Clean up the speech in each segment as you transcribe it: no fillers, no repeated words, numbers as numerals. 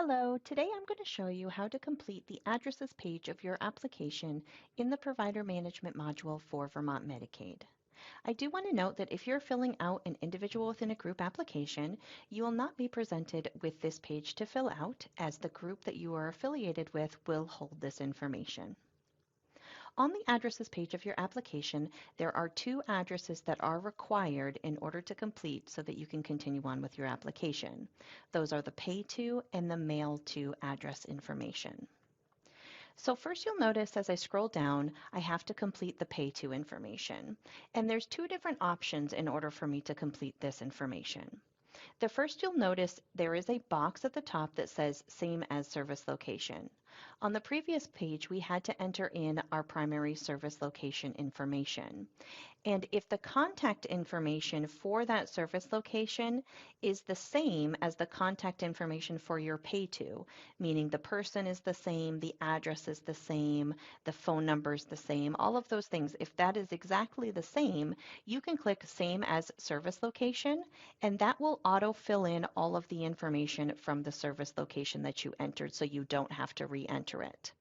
Hello, today I'm going to show you how to complete the addresses page of your application in the Provider Management module for Vermont Medicaid. I do want to note that if you're filling out an individual within a group application, you will not be presented with this page to fill out, as the group that you are affiliated with will hold this information. On the addresses page of your application, there are two addresses that are required in order to complete so that you can continue on with your application. Those are the pay to and the mail to address information. So first you'll notice as I scroll down, I have to complete the pay to information. And there's two different options in order for me to complete this information. The first you'll notice there is a box at the top that says same as service location. On the previous page, we had to enter in our primary service location information. And if the contact information for that service location is the same as the contact information for your pay to, meaning the person is the same, the address is the same, the phone number is the same, all of those things, if that is exactly the same, you can click same as service location, and that will auto fill in all of the information from the service location that you entered so you don't have to re-enter it.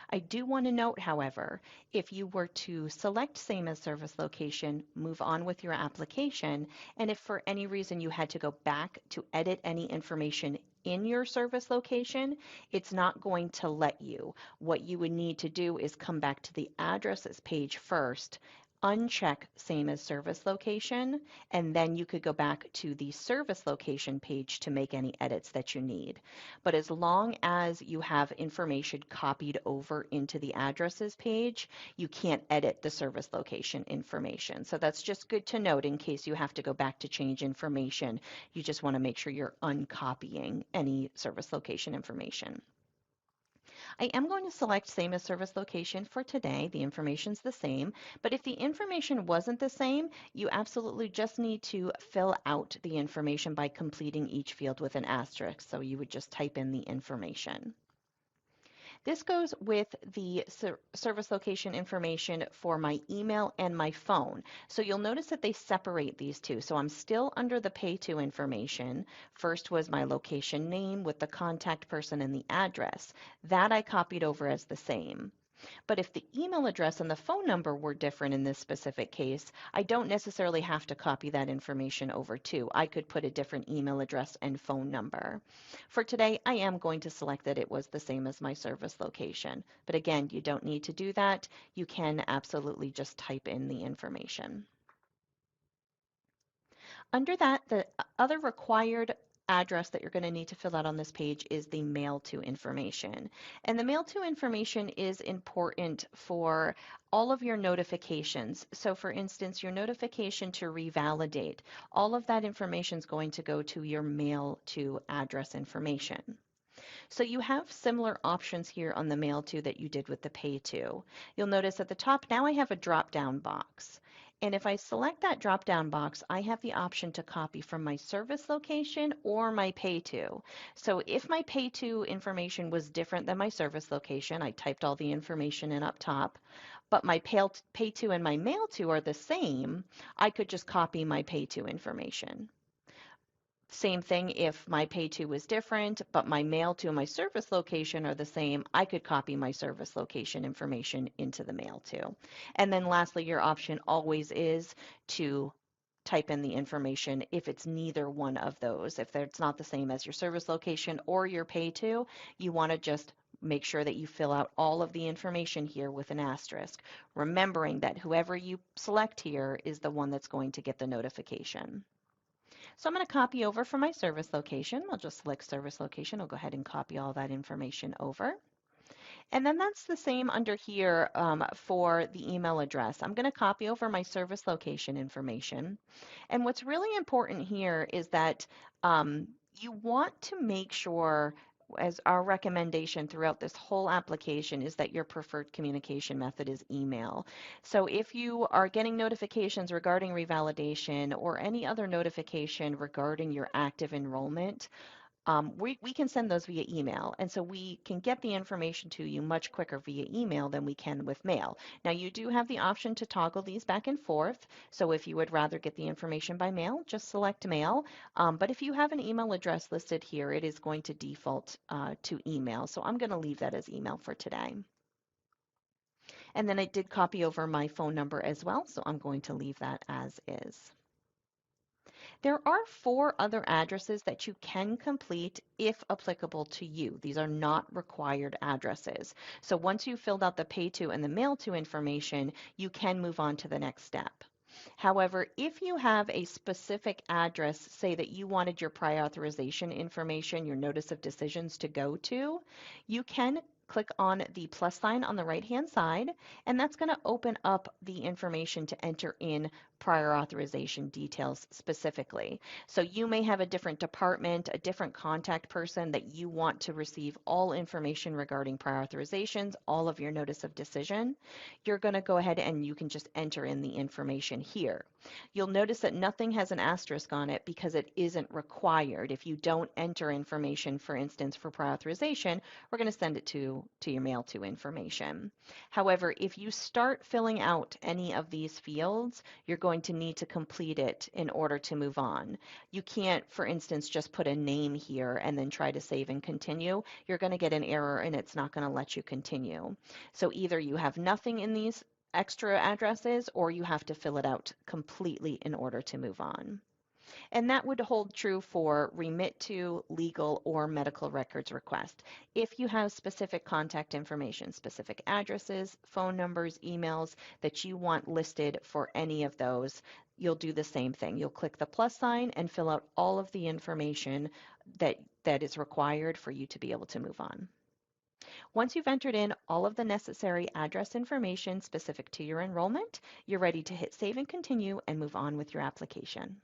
I do want to note, however, if you were to select same as service location, move on with your application, and if for any reason you had to go back to edit any information in your service location, it's not going to let you. What you would need to do is come back to the addresses page first, uncheck same as service location, and then you could go back to the service location page to make any edits that you need. But as long as you have information copied over into the addresses page, you can't edit the service location information. So that's just good to note in case you have to go back to change information. You just want to make sure you're uncopying any service location information. I am going to select same as service location for today. The information's the same, but if the information wasn't the same, you absolutely just need to fill out the information by completing each field with an asterisk. So you would just type in the information. This goes with the service location information for my email and my phone. So you'll notice that they separate these two. So I'm still under the pay to information. First was my location name with the contact person and the address. That I copied over as the same. But if the email address and the phone number were different in this specific case, I don't necessarily have to copy that information over too. I could put a different email address and phone number. For today, I am going to select that it was the same as my service location. But again, you don't need to do that. You can absolutely just type in the information. Under that, the other required address that you're going to need to fill out on this page is the mail to information. And the mail to information is important for all of your notifications. So for instance, your notification to revalidate, all of that information is going to go to your mail to address information. So you have similar options here on the mail to that you did with the pay to. You'll notice at the top now I have a drop down box. And if I select that drop down box, I have the option to copy from my service location or my pay to. So if my pay to information was different than my service location, I typed all the information in up top, but my pay to and my mail to are the same, I could just copy my pay to information. Same thing if my pay to was different, but my mail to and my service location are the same, I could copy my service location information into the mail to. And then lastly, your option always is to type in the information if it's neither one of those. If it's not the same as your service location or your pay to, you want to just make sure that you fill out all of the information here with an asterisk, remembering that whoever you select here is the one that's going to get the notification. So I'm going to copy over from my service location. I'll just select service location. I'll go ahead and copy all that information over. And then that's the same under here for the email address. I'm going to copy over my service location information. And what's really important here is that you want to make sure, as our recommendation throughout this whole application, is that your preferred communication method is email. So if you are getting notifications regarding revalidation or any other notification regarding your active enrollment, we can send those via email. And so we can get the information to you much quicker via email than we can with mail. Now, you do have the option to toggle these back and forth. So if you would rather get the information by mail, just select mail. But if you have an email address listed here, it is going to default to email. So I'm going to leave that as email for today. And then I did copy over my phone number as well, so I'm going to leave that as is. There are 4 other addresses that you can complete if applicable to you. These are not required addresses. So once you've filled out the pay to and the mail to information, you can move on to the next step. However, if you have a specific address, say that you wanted your prior authorization information, your notice of decisions to go to, you can click on the plus sign on the right-hand side, and that's going to open up the information to enter in prior authorization details specifically. So you may have a different department, a different contact person that you want to receive all information regarding prior authorizations, all of your notice of decision. You're going to go ahead and you can just enter in the information here. You'll notice that nothing has an asterisk on it because it isn't required. If you don't enter information, for instance, for prior authorization, we're going to send it to your mail to information. However, if you start filling out any of these fields, you're going to need to complete it in order to move on. You can't, for instance, just put a name here and then try to save and continue. You're going to get an error and it's not going to let you continue. So either you have nothing in these extra addresses or you have to fill it out completely in order to move on. And that would hold true for remit to, legal, or medical records request. If you have specific contact information, specific addresses, phone numbers, emails that you want listed for any of those, you'll do the same thing. You'll click the plus sign and fill out all of the information that is required for you to be able to move on. Once you've entered in all of the necessary address information specific to your enrollment, you're ready to hit save and continue and move on with your application.